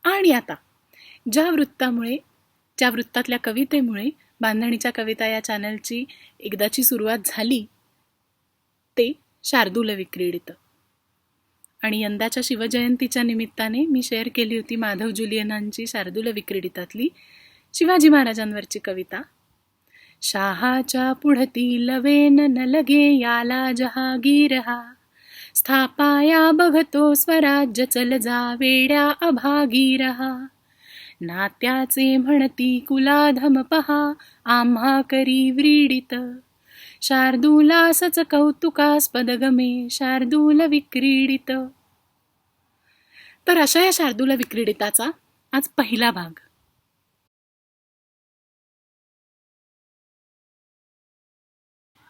आणि आता ज्या वृत्तातल्या कवितेमुळे बांधणीच्या कविता या चॅनलची एकदाची सुरुवात झाली ते शार्दूल विक्रीडित. आणि यंदाच्या शिवजयंतीच्या निमित्ताने मी शेअर केली होती माधव जुलियनांची शार्दूल विक्रीडितातली शिवाजी महाराजांवरची कविता. शाहाच्या पुढती लवेन न लगे याला जहागीर हा, स्थापाया बघतो स्वराज्य चल जा वेड्या अभागी रहा. नात्याचे म्हणती कुलाधम पहा आम्हा करी व्रीडित, शार्दूलासच कौतुकास्पद गमे शार्दूल विक्रीडित. तर अशा या शार्दूल विक्रीडिताचा आज पहिला भाग.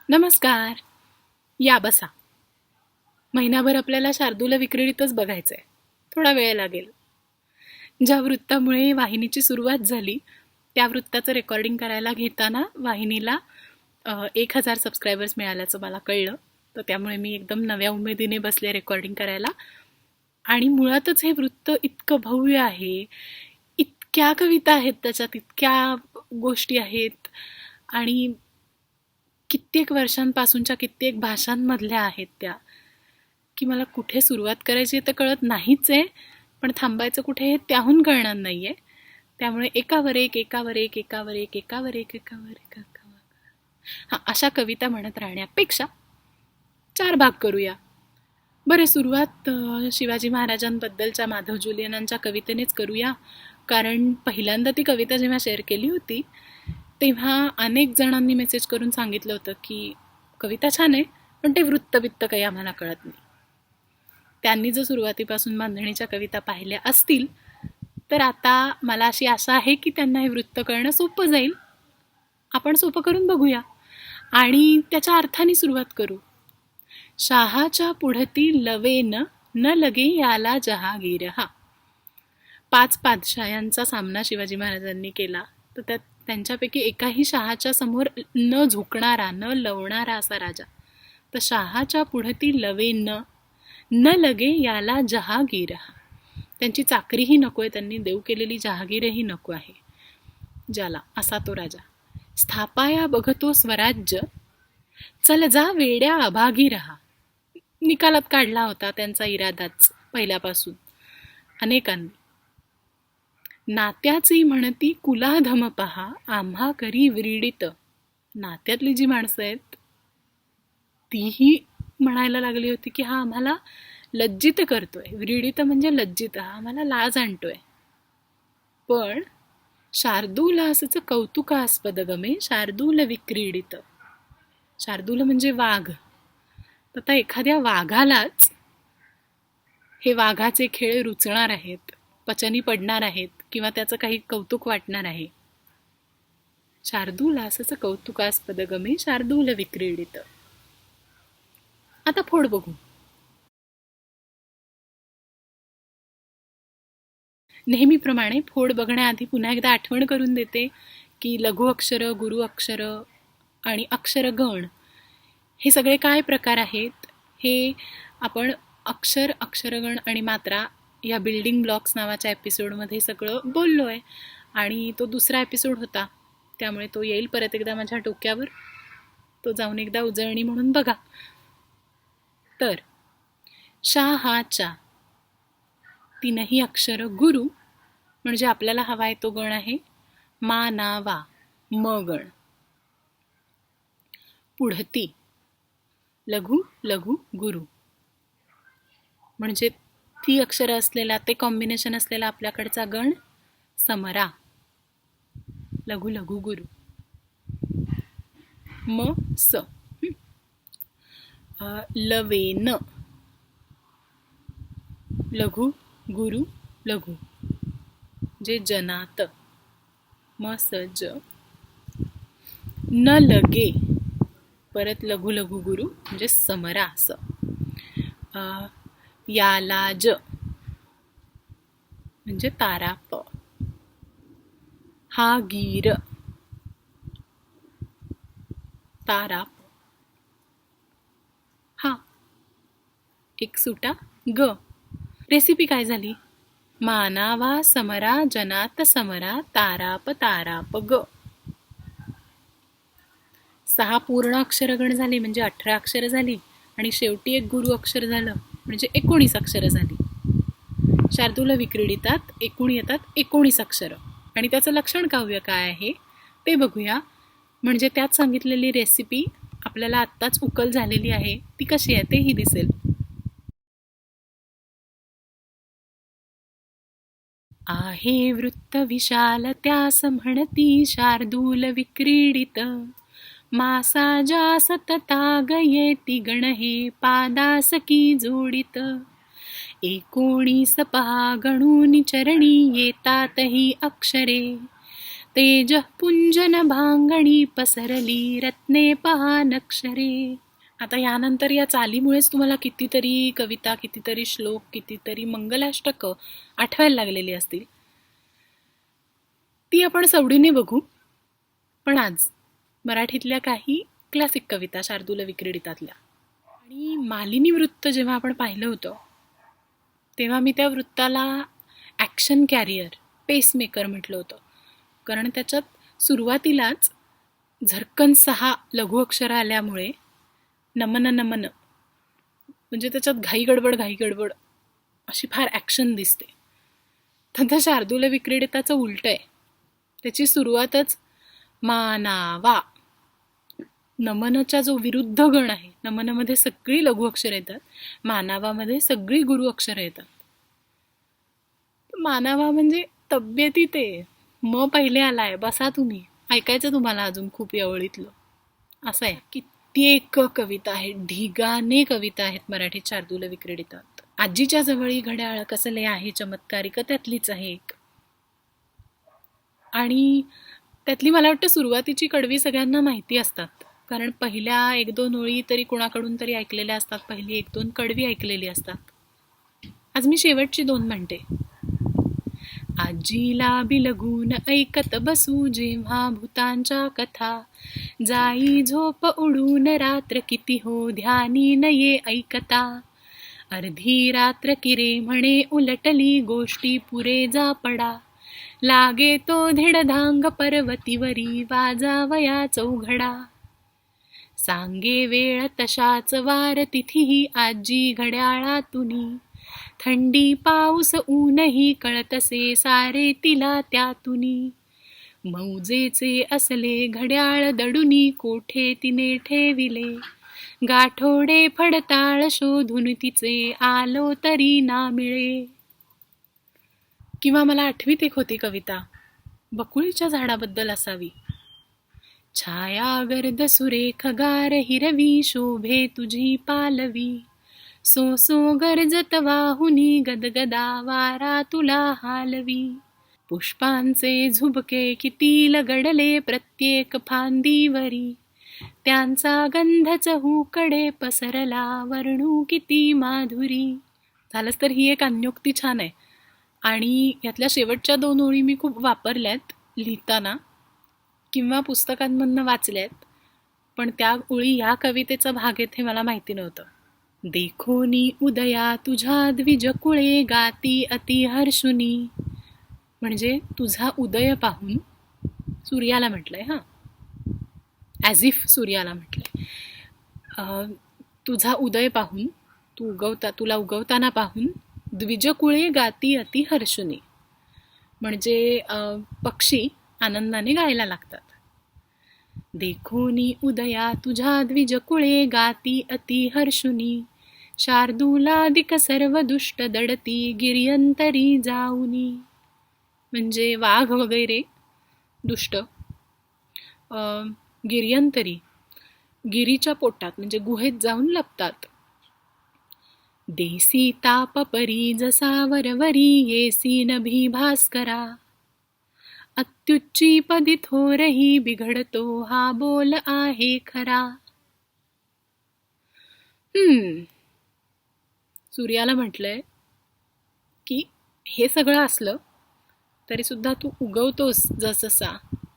नमस्कार, या बसा. महिनाभर आपल्याला शार्दूल विक्रीडितच बघायचंय. थोडा वेळ लागेल. ज्या वृत्तामुळे वाहिनीची सुरुवात झाली त्या वृत्ताचं रेकॉर्डिंग करायला घेताना वाहिनीला 1000 सबस्क्रायबर्स मिळाल्याचं मला कळलं. तर त्यामुळे मी एकदम नव्या उमेदीने बसले रेकॉर्डिंग करायला. आणि मुळातच हे वृत्त इतकं भव्य आहे, इतक्या कविता आहेत त्याच्यात, इतक्या गोष्टी आहेत आणि कित्येक वर्षांपासूनच्या कित्येक भाषांमधल्या आहेत त्या, की मला कुठे सुरुवात करायची ते कळत नाहीच आहे, पण थांबायचं कुठे हे त्याहून कळणार नाही आहे. त्यामुळे एकावर एक एकावर एक एकावर एक एकावर एक एकावर एक हां, अशा कविता म्हणत राहण्यापेक्षा 4 भाग करूया. बरे, सुरुवात शिवाजी महाराजांबद्दलच्या माधव जुलियनांच्या कवितेनेच करूया. कारण पहिल्यांदा ती कविता जेव्हा शेअर केली होती तेव्हा अनेक जणांनी मेसेज करून सांगितलं होतं की कविता छान आहे, पण ते वृत्तबित्त काही आम्हाला कळत नाही. त्यांनी जर सुरुवातीपासून बांधणीच्या कविता पाहिल्या असतील तर आता मला अशी आशा आहे की त्यांना हे वृत्त कळणं सोपं जाईल. आपण सोपं करून बघूया आणि त्याच्या अर्थाने सुरुवात करू. शाहाच्या पुढती लवेन न लगे याला जहागीर हा. 5 पादशाह्यांचा सामना शिवाजी महाराजांनी केला, तर त्यात त्यांच्यापैकी एकाही शाहाच्या समोर न झुकणारा न लवणारा असा राजा. तर शाहाच्या पुढती लवेन न लगे याला जहागीर हा. त्यांची चाकरीही नको आहे, त्यांनी देऊ केलेली जहागीरही नको आहे ज्याला, असा तो राजा. स्थापाया बघतो स्वराज्य चल जा वेड्या अभागी रहा. निकालात काढला होता त्यांचा इरादाच पहिल्यापासून अनेकांनी. नात्याची म्हणती कुलाधम पहा आम्हा करी व्रीडित. नात्यातली जी माणसं आहेत तीही म्हणायला लागली होती की हा आम्हाला लज्जित करतोय. व्रीडित म्हणजे लज्जित, हा आम्हाला लाज आणतोय. पण शार्दूलासच कौतुकास्पद गमे शार्दूल विक्रीडित. शार्दूल म्हणजे वाघ. तर आता एखाद्या वाघालाच हे वाघाचे खेळ रुचणार आहेत, पचनी पडणार आहेत किंवा त्याचं काही कौतुक वाटणार आहे. शार्दूलासच कौतुकास्पद गमे शार्दूल विक्रीडित. आता फोड बघू. नेहमीप्रमाणे फोड बघण्याआधी पुन्हा एकदा आठवण करून देते की लघु अक्षर, गुरु अक्षर आणि अक्षरगण हे सगळे काय प्रकार आहेत हे आपण अक्षर, अक्षरगण आणि मात्रा या बिल्डिंग ब्लॉक्स नावाच्या एपिसोडमध्ये सगळं बोललो आहे. आणि तो दुसरा एपिसोड होता, त्यामुळे तो येईल परत एकदा माझ्या डोक्यावर. तो जाऊन एकदा उजळणी म्हणून बघा. तर शाहाच्या तीनही अक्षर गुरु म्हणजे आपल्याला हवा आहे तो गण आहे मानावा, म गण. पुढती लघु लघु गुरु म्हणजे ती अक्षरं असलेला, ते कॉम्बिनेशन असलेला आपल्याकडचा गण समरा, लघु लघु गुरु. म स लवेन लघु गुरु लघु जे जनात, म स ज. न लगे परत लघु लघु गुरु म्हणजे समरा स. याला ज म्हणजे तारा प. हा गीर तारा प. हा एक सुटा ग. रेसिपी काय झाली? मानावा समरा जनात समरा ताराप ताराप ग. 6 पूर्ण अक्षरगण झाली म्हणजे 18 अक्षर झाली आणि शेवटी एक गुरु अक्षर झालं म्हणजे 19 अक्षर झाली. शार्दूल विक्रीडितात एकूण येतात 19 अक्षर. आणि त्याचं लक्षण काव्य काय आहे ते बघूया. म्हणजे त्यात सांगितलेली रेसिपी आपल्याला आत्ताच उकल झालेली आहे ती कशी आहे तेही दिसेल. आहे वृत्त विशाल त्यास म्हणती शार्दूल विक्रीडित. मासा ज्या सतता गयेती गण हे पादास की जोडित. 19 पहा गणून चरणी येतात ही अक्षरे. तेज पुंजन भांगणी पसरली रत्ने पहा नक्षरे. आता यानंतर या चालीमुळेच तुम्हाला कितीतरी कविता, कितीतरी श्लोक, कितीतरी मंगलाष्टक आठवायला लागलेली असतील. ती आपण सवडीने बघू. पण आज मराठीतल्या काही क्लासिक कविता शार्दूल विक्रीडितातल्या. आणि मालिनी वृत्त जेव्हा आपण पाहिलं होतं तेव्हा मी त्या वृत्ताला ॲक्शन कॅरियर, पेसमेकर म्हटलं होतं. कारण त्याच्यात सुरुवातीलाच झरकन 6 लघु अक्षरं आल्यामुळे नमन नमन म्हणजे त्याच्यात घाई गडबड अशी फार ॲक्शन दिसते. तर त्या शार्दूल विक्रीडिताचं उलट आहे. त्याची सुरुवातच मानावा. नमनच्या जो विरुद्ध गण आहे, नमनमध्ये सगळी लघु अक्षरं येतात, मानावामध्ये सगळी गुरु अक्षरं येतात. मानावा म्हणजे तब्येतीत आहे. म पहिले आलाय, बसा तुम्ही, ऐकायचं तुम्हाला अजून खूप यावळीतलं असं आहे. कित्येक कविता आहेत, ढिगाने कविता आहेत मराठीत शार्दूल विक्रीडितात. आजीच्या जवळी घड्याळ कसले आहे चमत्कारिक त्यातलीच आहे एक. आणि त्यातली मला वाटतं सुरुवातीची कडवी सगळ्यांना माहिती असतात. कारण पहिल्या 1-2 ओळी तरी कुणाकडून तरी ऐकलेल्या असतात, पहिली 1-2 कडवी ऐकलेली असतात. आज मी शेवटची 2 म्हणते. आजीला बिलगून ऐकत बसू जेव्हा भूतांच्या कथा. जाई झोप उडून रात्र किती हो ध्यानी नये ऐकता. अर्धी रात्र किरे म्हणे उलटली गोष्टी पुरे जा पडा. लागे तो धिडधांग पर्वतीवरी वाजावया चौघडा. सांगे वेळ तशाच वार तिथीही आजी घड्याळातुनी. थंडी पाऊस ऊनही कळतसे सारे तिला त्यातुनी. मौजेचे असले घड्याळ दडुनी कोठे तिने ठेविले. गाठोडे फडताळ शोधून तिचे आलो तरी ना मिळे. किंवा मला आठवीत एक होती कविता, बकुळीच्या झाडाबद्दल असावी. छाया गर्द सुरेख गार हिरवी शोभे तुझी पालवी. सो सो गरजत वाहुनी गदगदा वारा तुला हालवी. पुष्पांचे झुबके किती लगडले प्रत्येक फांदीवरी. त्यांचा गंध चहूकडे पसरला वर्णू किती माधुरी. झालंच तर ही एक अन्योक्ती छान आहे. आणि यातल्या शेवटच्या 2 ओळी मी खूप वापरल्यात लिहिताना किंवा पुस्तकांमधनं वाचल्यात. पण त्या ओळी या कवितेचा भाग आहेत हे मला माहिती नव्हतं. देखोनी उदया तुझ्या द्विजकुळे गाती अति हर्षुनी. म्हणजे तुझा उदय पाहून, सूर्याला म्हटलंय हां, ॲज इफ सूर्याला म्हटलंय. तुझा उदय पाहून, तुला उगवताना पाहून द्विजकुळे गाती अति हर्षुनी. म्हणजे पक्षी आनंदाने गायला लागतात. देखोनी उदया तुझ्या द्विजकुळे गाती अति हर्षुनी. शार्दूलादिक सर्व दुष्ट दडती गिर्यंतरी जाऊनी. म्हणजे वाघ वगैरे दुष्ट गिर्यंतरी, गिरीच्या पोटात म्हणजे गुहेत जाऊन लपतात. देसी ताप परी जसा वरवरी येसी नभी भास्करा. अत्युच्ची पदी थोरही बिघडतो हा बोल आहे खरा. सूर्याला म्हटलंय की हे सगळं असलं तरी सुद्धा तू उगवतोस जसजसा,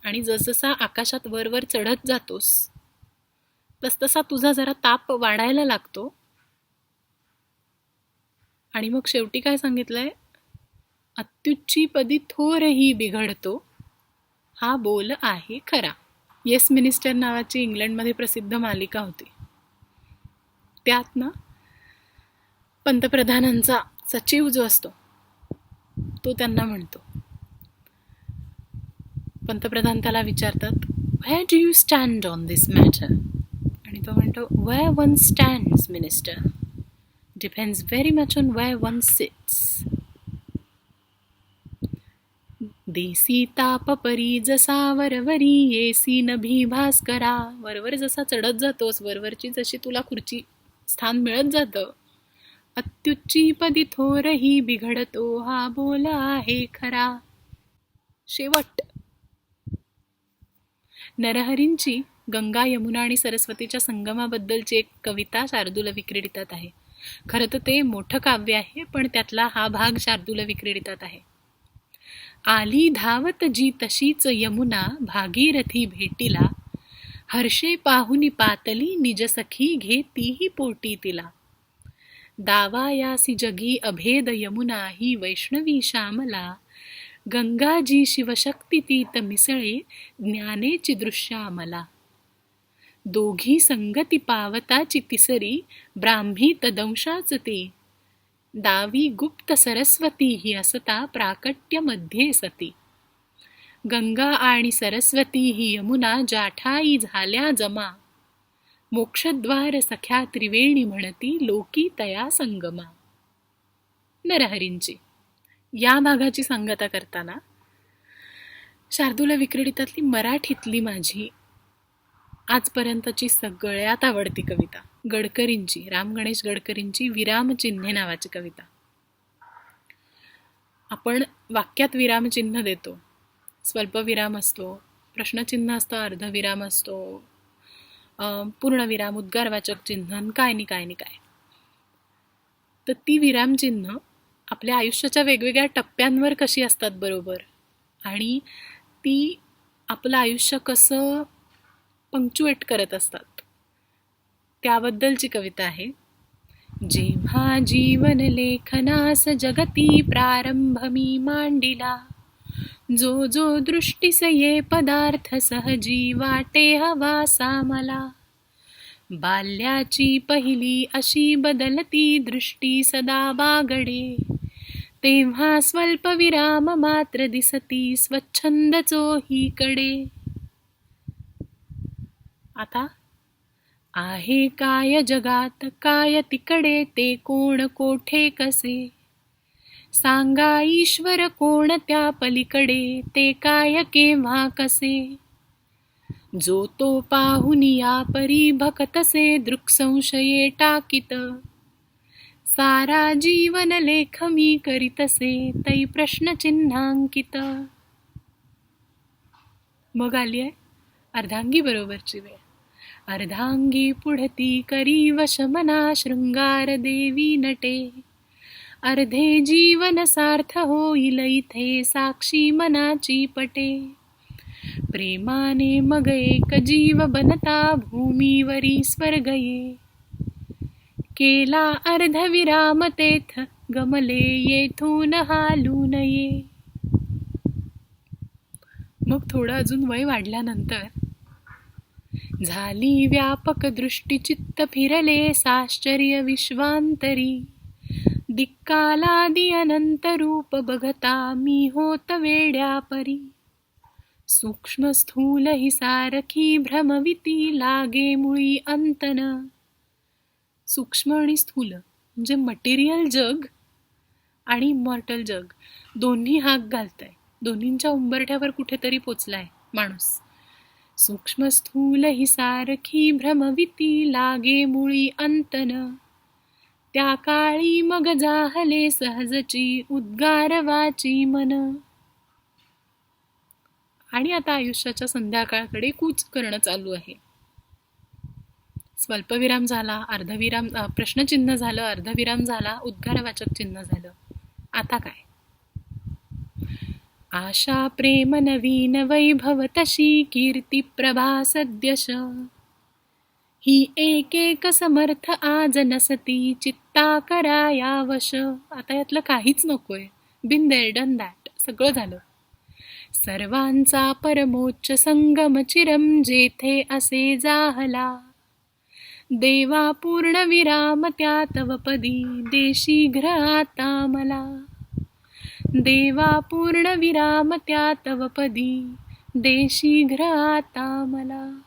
आणि जसजसा आकाशात वरवर चढत जातोस तसतसा तुझा जरा ताप वाढायला लागतो. आणि मग शेवटी काय सांगितलंय, अत्युच्ची पदी थोरही बिघडतो, हा बोल आहे खरा. येस मिनिस्टर नावाची इंग्लंडमध्ये प्रसिद्ध मालिका होती. त्यात ना पंतप्रधानांचा सचिव जो असतो तो त्यांना म्हणतो, पंतप्रधान त्याला विचारतात, where do you stand on this matter? आणि तो म्हणतो, where one stands minister depends very much on where one sits. देसी ताप परी जसा वरवरी येसी नभी भास्करा. वरवर जसा चढत जातोस, वरवरची जशी तुला खुर्ची स्थान मिळत जातं, अत्युच्ची पदी थोरही बिघडतो, हा बोल आहे खरा. शेवट. नरहरींची गंगा, यमुना आणि सरस्वतीच्या संगमाबद्दलची एक कविता शार्दूल विक्रीडितात आहे. खरं तर ते मोठं काव्य आहे, पण त्यातला हा भाग शार्दूल विक्रीडितात आहे. आली धावत जी तशीच यमुना, भागीरथी भेटीला, हर्षे पाहुनी पातली, निज सखी घेतीही पोटी तिला. दावायासी जगी अभेद यमुना, ही वैष्णवी श्यामला, गंगाजी शिवशक्ती तीत मिसळे, ज्ञानेची दृश्यामला. दोघी संगती पावताची तिसरी, ब्राह्मी तदंशाच ती, दावी गुप्त सरस्वती ही असता, प्राकट्य मध्ये सती. गंगा आणि सरस्वती ही यमुना, जाठाई झाल्या जमा, मोक्षद्वार सख्या त्रिवेणी म्हणती, लोकी तया संगमा. नरहरींची. या भागाची सांगता करताना शार्दूल विक्रीडितातली मराठीतली माझी आजपर्यंतची सगळ्यात आवडती कविता गडकरींची, राम गणेश गडकरींची विरामचिन्हे नावाची कविता. आपण वाक्यात विरामचिन्ह देतो, स्वल्पविराम असतो, प्रश्नचिन्ह असतं, अर्धविराम असतो, पूर्णविराम, उद्गारवाचक चिन्ह, काय नाही काय नाही काय. तर ती विरामचिन्ह आपल्या आयुष्याच्या वेगवेगळ्या टप्प्यांवर कशी असतात बरोबर, आणि ती आपलं आयुष्य कसं पंक्च्युएट करत असतात, त्याबद्दलची कविता आहे. जेव्हा जीवन लेखनास जगती प्रारंभ मी मांडिला, जो जो दृष्टीस ये पदार्थ सहजी वाटे हवासा मला. बाल्याची पहिली अशी बदलती दृष्टी सदा बागडे, तेव्हा स्वल्प विराम मात्र दिसती स्वच्छंद चोहीकडे. आता आहे काय जगात काय तिकडे, ते कोण कोठे कसे, सांगा ईश्वर कोण त्या पलीकडे, ते काय केव्हा कसे. जो तो पाहुनिया परी भकतसे, दृक्संशये टाकीत, सारा जीवन लेख मी करीतसे, तै प्रश्नचिन्हांकित. मग आली आहे अर्धांगी बरोबरची वेळ. अर्धांगी पुढती करी वशमना, शृंगार देवी नटे, अर्धे जीवन सार्थ होईल इथे, साक्षी मनाची पटे. प्रेमाने मग एक जीव बनता, भूमीवरी स्वर्ग ये, केला अर्धविराम तेथ गमले, येथून हालू नये. मग थोडं अजून वय वाढल्यानंतर, झाली व्यापक दृष्टी चित्त फिरले, साश्चर्य विश्वांतरी, दिक्कालादी अनंत रूप बघता, मी होत वेड्या परी. सूक्ष्म स्थूल ही सारखी भ्रमविती, लागे मुळी अंतन. सूक्ष्म आणि स्थूल म्हणजे मटेरियल जग आणि इमॉर्टल जग दोन्ही हाक घालताय, दोन्हींच्या उंबरठ्यावर कुठेतरी पोचलाय माणूस. सूक्ष्म स्थूल ही सारखी भ्रमविती, लागे मुळी अंतन, त्या काळी मग जाहले सहजची, उद्गारवाची मन. आणि आता आयुष्याच्या संध्याकाळकडे कूच करणं चालू आहे. स्वल्पविराम झाला, अर्धविराम, प्रश्नचिन्ह झालं, अर्धविराम झाला, उद्गारवाचक चिन्ह झालं. आता काय? आशा प्रेम नवीन वैभव तशी, कीर्ती प्रभा सद्यश, ही एक एक समर्थ आज नसती, चित्ता कराया वश. आता यातलं काहीच नकोय, बिन देअर डन दॅट, सगळं झालं. सर्वांचा परमोच्च संगम चिरम जेथे असे जाहला, देवा पूर्ण विराम त्या तव पदी, दे शीघ्र आता मला. देवा पूर्ण विराम त्या तव पदी, दे शीघ्र आता मला.